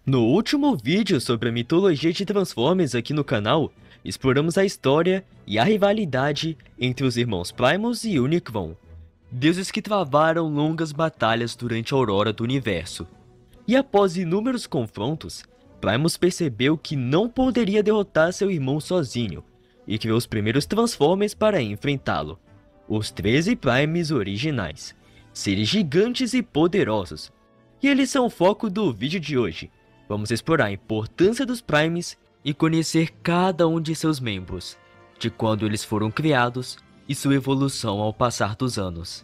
No último vídeo sobre a mitologia de Transformers aqui no canal, exploramos a história e a rivalidade entre os irmãos Primus e Unicron, deuses que travaram longas batalhas durante a aurora do universo. E após inúmeros confrontos, Primus percebeu que não poderia derrotar seu irmão sozinho, e criou os primeiros Transformers para enfrentá-lo, os 13 Primes originais, seres gigantes e poderosos. E eles são o foco do vídeo de hoje. Vamos explorar a importância dos Primes e conhecer cada um de seus membros, de quando eles foram criados e sua evolução ao passar dos anos.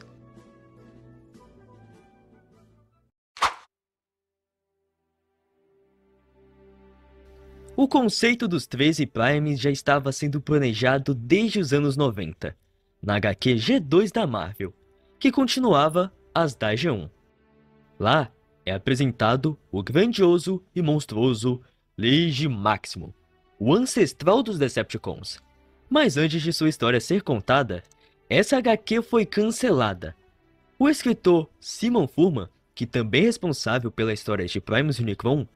O conceito dos 13 Primes já estava sendo planejado desde os anos 90, na HQ G2 da Marvel, que continuava as da G1. Lá é apresentado o grandioso e monstruoso Legimaximum, o ancestral dos Decepticons. Mas antes de sua história ser contada, essa HQ foi cancelada. O escritor Simon Furman, que também é responsável pela história de Primus e Unicron,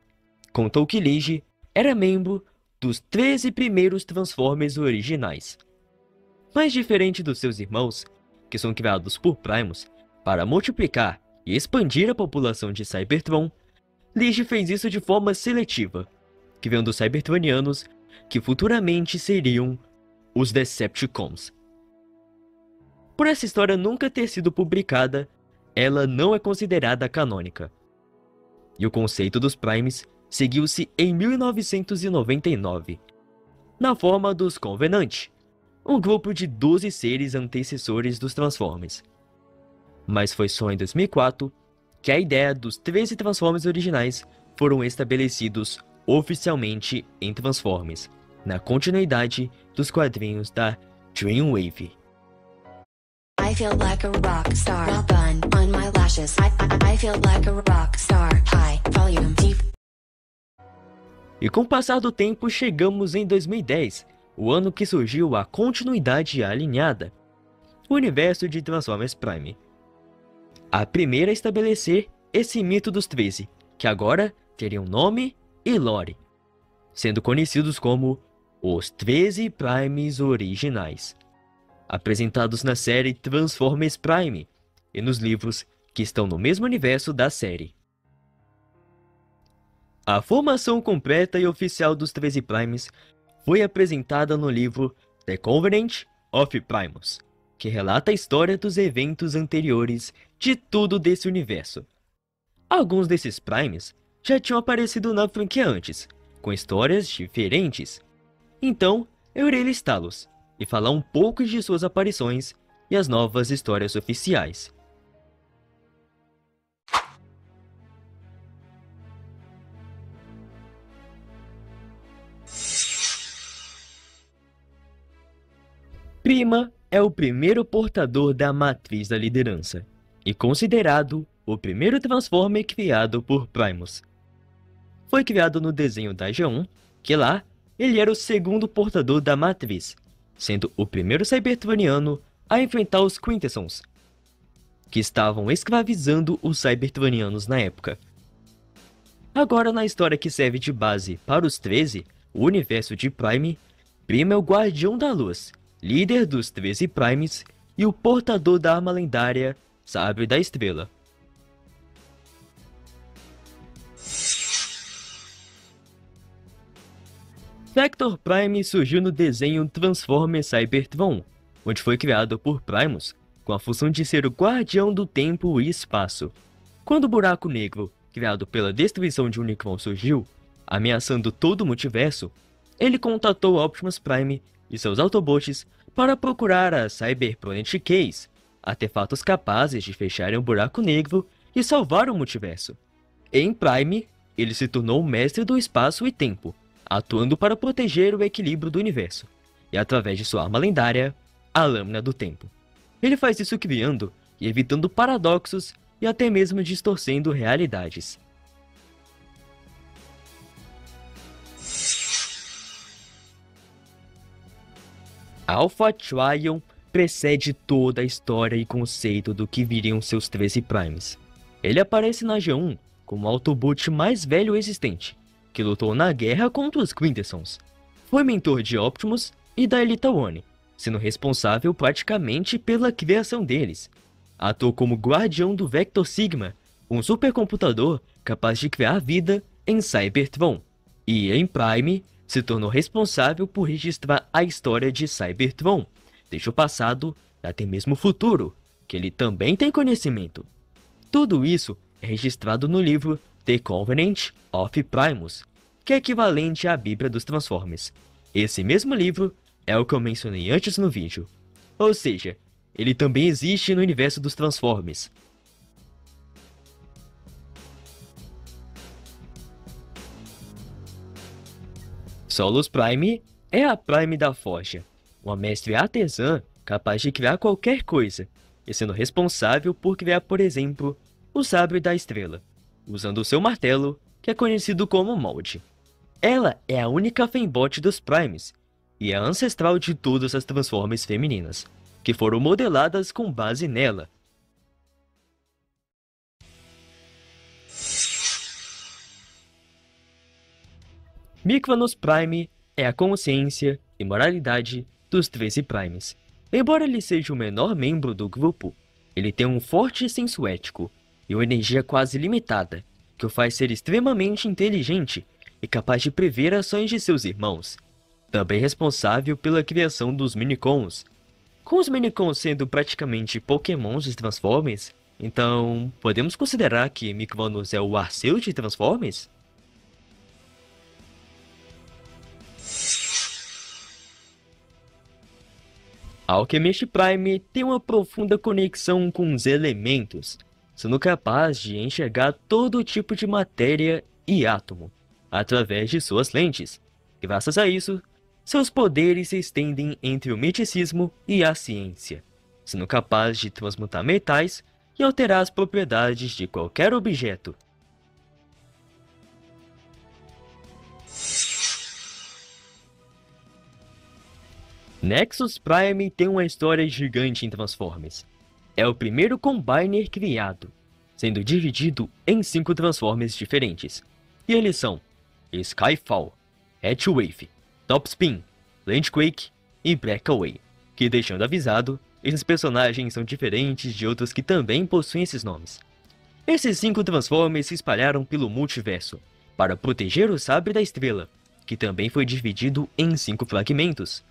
contou que Lige era membro dos 13 primeiros Transformers originais. Mas diferente dos seus irmãos, que são criados por Primus para multiplicar e expandir a população de Cybertron, Lige fez isso de forma seletiva, criando os Cybertronianos que futuramente seriam os Decepticons. Por essa história nunca ter sido publicada, ela não é considerada canônica. E o conceito dos Primes seguiu-se em 1999, na forma dos Covenant, um grupo de 12 seres antecessores dos Transformers. Mas foi só em 2004 que a ideia dos 13 Transformers originais foram estabelecidos oficialmente em Transformers, na continuidade dos quadrinhos da Dreamwave. I feel like a rock star. Well done on my lashes. I feel like a rock star. High volume deep. E com o passar do tempo chegamos em 2010, o ano que surgiu a continuidade alinhada, o universo de Transformers Prime. A primeira a estabelecer esse mito dos 13, que agora teriam nome e lore, sendo conhecidos como os 13 Primes originais, apresentados na série Transformers Prime e nos livros que estão no mesmo universo da série. A formação completa e oficial dos 13 Primes foi apresentada no livro The Covenant of Primus, que relata a história dos eventos anteriores de tudo desse universo. Alguns desses Primes já tinham aparecido na franquia antes, com histórias diferentes. Então, eu irei listá-los e falar um pouco de suas aparições e as novas histórias oficiais. Prima é o primeiro portador da Matriz da Liderança e considerado o primeiro Transformer criado por Primus. Foi criado no desenho da G1, que lá ele era o segundo portador da Matriz, sendo o primeiro Cybertroniano a enfrentar os Quintessons, que estavam escravizando os Cybertronianos na época. Agora, na história que serve de base para os 13, o universo de Prime, Prima é o Guardião da Luz, líder dos 13 Primes e o portador da arma lendária Sabre da Estrela. Vector Prime surgiu no desenho Transformers Cybertron, onde foi criado por Primus, com a função de ser o guardião do tempo e espaço. Quando o buraco negro, criado pela destruição de Unicron, surgiu, ameaçando todo o multiverso, ele contatou Optimus Prime e seus Autobots para procurar a Cyberplanet Case, artefatos capazes de fecharem o buraco negro e salvar o multiverso. Em Prime, ele se tornou o mestre do espaço e tempo, atuando para proteger o equilíbrio do universo, e através de sua arma lendária, a Lâmina do Tempo. Ele faz isso criando e evitando paradoxos e até mesmo distorcendo realidades. Alpha Trion precede toda a história e conceito do que viriam seus 13 Primes. Ele aparece na G1 como o Autobot mais velho existente, que lutou na guerra contra os Quintessons. Foi mentor de Optimus e da Elita One, sendo responsável praticamente pela criação deles. Atuou como guardião do Vector Sigma, um supercomputador capaz de criar vida em Cybertron, e em Prime se tornou responsável por registrar a história de Cybertron, desde o passado até mesmo o futuro, que ele também tem conhecimento. Tudo isso é registrado no livro The Covenant of Primus, que é equivalente à Bíblia dos Transformers. Esse mesmo livro é o que eu mencionei antes no vídeo. Ou seja, ele também existe no universo dos Transformers. Solus Prime é a Prime da Forja, uma mestre artesã capaz de criar qualquer coisa, e sendo responsável por criar, por exemplo, o Sabre da Estrela, usando o seu martelo, que é conhecido como molde. Ela é a única Fembot dos Primes, e é a ancestral de todas as Transformers femininas, que foram modeladas com base nela. Micronus Prime é a consciência e moralidade dos 13 Primes. Embora ele seja o menor membro do grupo, ele tem um forte senso ético e uma energia quase ilimitada, que o faz ser extremamente inteligente e capaz de prever ações de seus irmãos. Também responsável pela criação dos Minicons. Com os Minicons sendo praticamente Pokémons de Transformers, então podemos considerar que Micronus é o Arceus de Transformers? Alchemist Prime tem uma profunda conexão com os elementos, sendo capaz de enxergar todo tipo de matéria e átomo, através de suas lentes. Graças a isso, seus poderes se estendem entre o misticismo e a ciência, sendo capaz de transmutar metais e alterar as propriedades de qualquer objeto. Nexus Prime tem uma história gigante em Transformers. É o primeiro Combiner criado, sendo dividido em 5 Transformers diferentes. E eles são Skyfall, Hatchwave, Topspin, Landquake e Breakaway, que, deixando avisado, esses personagens são diferentes de outros que também possuem esses nomes. Esses 5 Transformers se espalharam pelo multiverso para proteger o Sabre da Estrela, que também foi dividido em 5 fragmentos,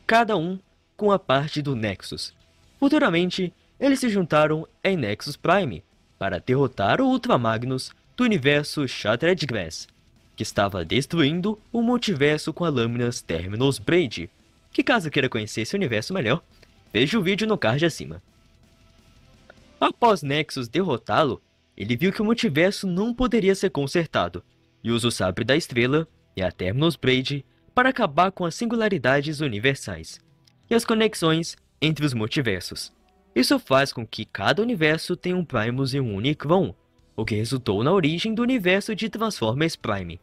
cada um com a parte do Nexus. Futuramente, eles se juntaram em Nexus Prime para derrotar o Ultra Magnus do universo Shattered Glass, que estava destruindo o multiverso com as lâminas Terminus Braid, que, caso queira conhecer esse universo melhor, veja o vídeo no card acima. Após Nexus derrotá-lo, ele viu que o multiverso não poderia ser consertado, e usa o Sabre da Estrela e a Terminus Braid para acabar com as singularidades universais e as conexões entre os multiversos. Isso faz com que cada universo tenha um Primus e um Unicron, o que resultou na origem do universo de Transformers Prime,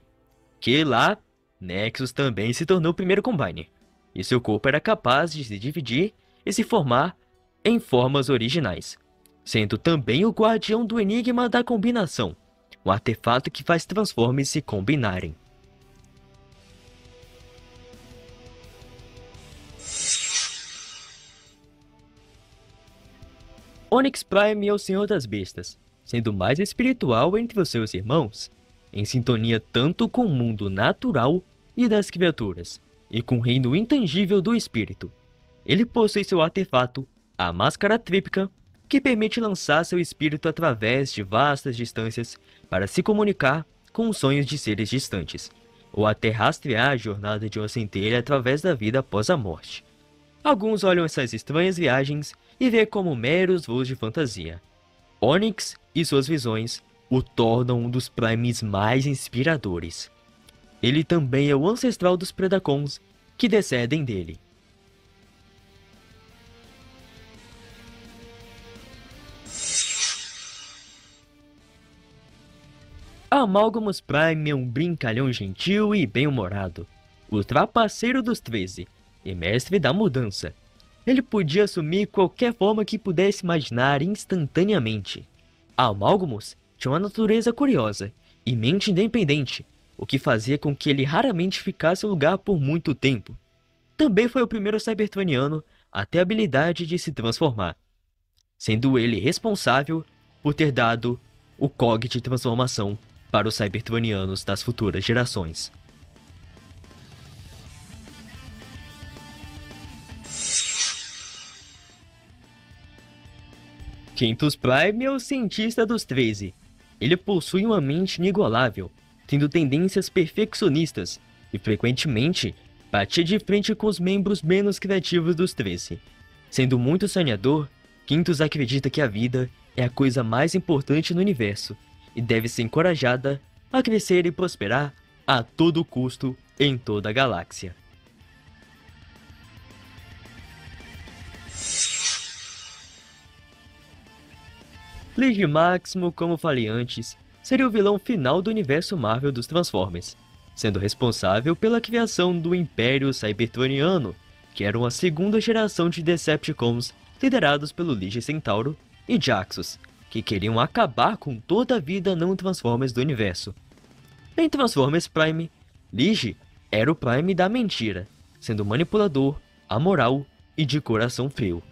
que lá, Nexus também se tornou o primeiro Combiner, e seu corpo era capaz de se dividir e se formar em formas originais, sendo também o guardião do Enigma da Combinação, um artefato que faz Transformers se combinarem. Onyx Prime é o Senhor das Bestas, sendo o mais espiritual entre os seus irmãos, em sintonia tanto com o mundo natural e das criaturas, e com o reino intangível do espírito. Ele possui seu artefato, a Máscara Tríplica, que permite lançar seu espírito através de vastas distâncias para se comunicar com os sonhos de seres distantes, ou até rastrear a jornada de uma centelha através da vida após a morte. Alguns olham essas estranhas viagens e vê como meros voos de fantasia. Onyx e suas visões o tornam um dos Primes mais inspiradores. Ele também é o ancestral dos Predacons que descendem dele. Amalgamos Prime é um brincalhão gentil e bem-humorado, o trapaceiro dos 13 e mestre da mudança. Ele podia assumir qualquer forma que pudesse imaginar instantaneamente. Amalgamos tinha uma natureza curiosa e mente independente, o que fazia com que ele raramente ficasse em lugar por muito tempo. Também foi o primeiro cybertroniano a ter a habilidade de se transformar, sendo ele responsável por ter dado o código de transformação para os cybertronianos das futuras gerações. Quintus Prime é o cientista dos 13. Ele possui uma mente inigualável, tendo tendências perfeccionistas e frequentemente batia de frente com os membros menos criativos dos 13. Sendo muito sonhador, Quintus acredita que a vida é a coisa mais importante no universo e deve ser encorajada a crescer e prosperar a todo custo em toda a galáxia. Lige Máximo, como falei antes, seria o vilão final do universo Marvel dos Transformers, sendo responsável pela criação do Império Cybertroniano, que era uma segunda geração de Decepticons liderados pelo Lige Centauro e Jaxus, que queriam acabar com toda a vida não Transformers do universo. Em Transformers Prime, Lige era o Prime da mentira, sendo manipulador, amoral e de coração frio.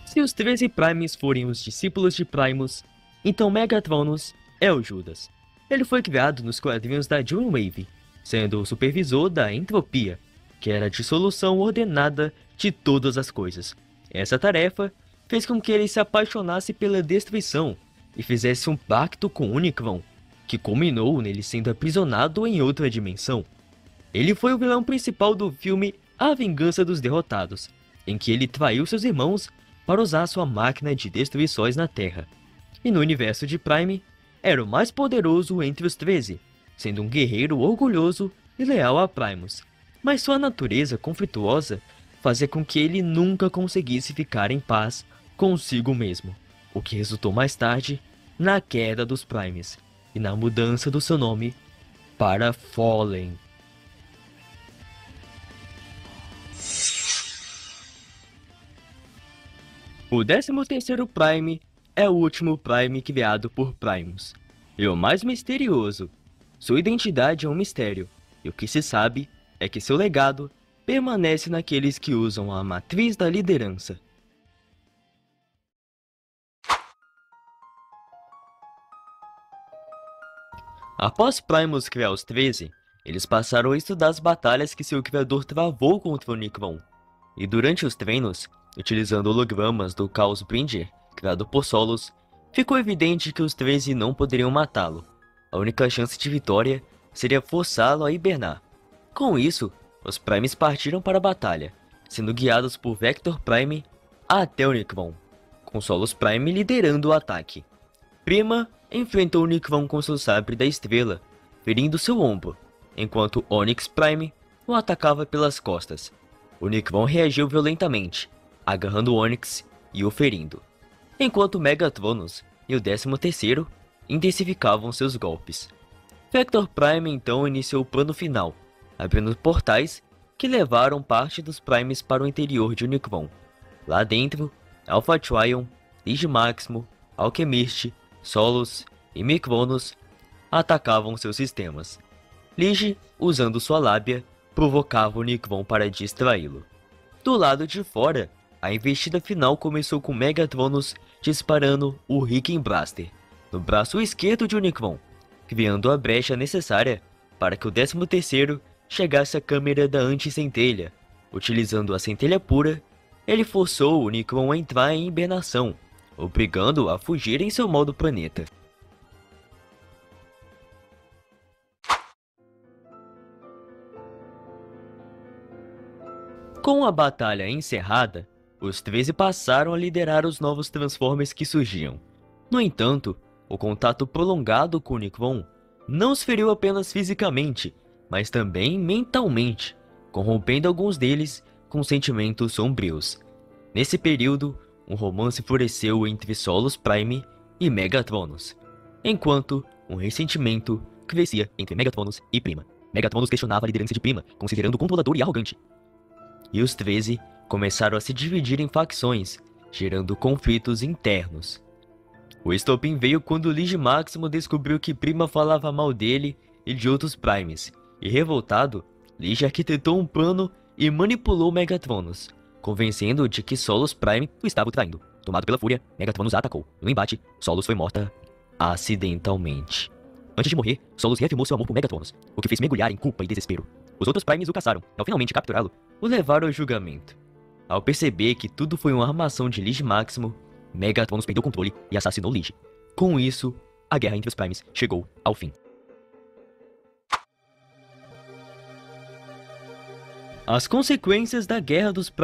Se os 13 Primes forem os discípulos de Primus, então Megatronus é o Judas. Ele foi criado nos quadrinhos da Dreamwave, sendo o supervisor da entropia, que era a dissolução ordenada de todas as coisas. Essa tarefa fez com que ele se apaixonasse pela destruição e fizesse um pacto com Unicron, que culminou nele sendo aprisionado em outra dimensão. Ele foi o vilão principal do filme A Vingança dos Derrotados, em que ele traiu seus irmãos para usar sua máquina de destruições na Terra. E no universo de Prime, era o mais poderoso entre os 13, sendo um guerreiro orgulhoso e leal a Primus. Mas sua natureza conflituosa fazia com que ele nunca conseguisse ficar em paz consigo mesmo, o que resultou mais tarde na queda dos Primes e na mudança do seu nome para Fallen. O 13º Prime é o último Prime criado por Primus, e o mais misterioso. Sua identidade é um mistério, e o que se sabe é que seu legado permanece naqueles que usam a Matriz da Liderança. Após Primus criar os 13, eles passaram a estudar as batalhas que seu criador travou contra o Unicron, e durante os treinos, utilizando hologramas do Chaos Bringer, criado por Solus, ficou evidente que os 13 não poderiam matá-lo. A única chance de vitória seria forçá-lo a hibernar. Com isso, os Primes partiram para a batalha, sendo guiados por Vector Prime até o Unicron, com Solus Prime liderando o ataque. Prima enfrentou o Unicron com seu sabre da estrela, ferindo seu ombro, enquanto Onyx Prime o atacava pelas costas. O Unicron reagiu violentamente, agarrando Onyx e o ferindo, enquanto Megatronus e o 13º intensificavam seus golpes. Vector Prime então iniciou o plano final, abrindo portais que levaram parte dos Primes para o interior de Unicron. Lá dentro, Alpha Trion, Lige Máximo, Alchemist, Solus e Micronus atacavam seus sistemas. Lige, usando sua lábia, provocava o Unicron para distraí-lo. Do lado de fora, a investida final começou com Megatronus disparando o Riken Blaster no braço esquerdo de Unicron, criando a brecha necessária para que o 13º chegasse à câmera da anti-centelha. Utilizando a centelha pura, ele forçou o Unicron a entrar em hibernação, obrigando-o a fugir em seu modo planeta. Com a batalha encerrada, os 13 passaram a liderar os novos Transformers que surgiam. No entanto, o contato prolongado com o Unicron não os feriu apenas fisicamente, mas também mentalmente, corrompendo alguns deles com sentimentos sombrios. Nesse período, um romance floresceu entre Solus Prime e Megatronus, enquanto um ressentimento crescia entre Megatronus e Prima. Megatronus questionava a liderança de Prima, considerando controlador e arrogante. e os 13 começaram a se dividir em facções, gerando conflitos internos. O estopim veio quando Lige Máximo descobriu que Prima falava mal dele e de outros Primes, e revoltado, Lige arquitetou um plano e manipulou Megatronus, convencendo-o de que Solus Prime o estava traindo. Tomado pela fúria, Megatronus a atacou. No embate, Solus foi morta acidentalmente. Antes de morrer, Solus reafirmou seu amor por Megatronus, o que fez mergulhar em culpa e desespero. Os outros Primes o caçaram, e ao finalmente capturá-lo, o levaram ao julgamento. Ao perceber que tudo foi uma armação de Lige Máximo, Megatronus perdeu o controle e assassinou Lige. Com isso, a guerra entre os Primes chegou ao fim. As consequências da Guerra dos Primes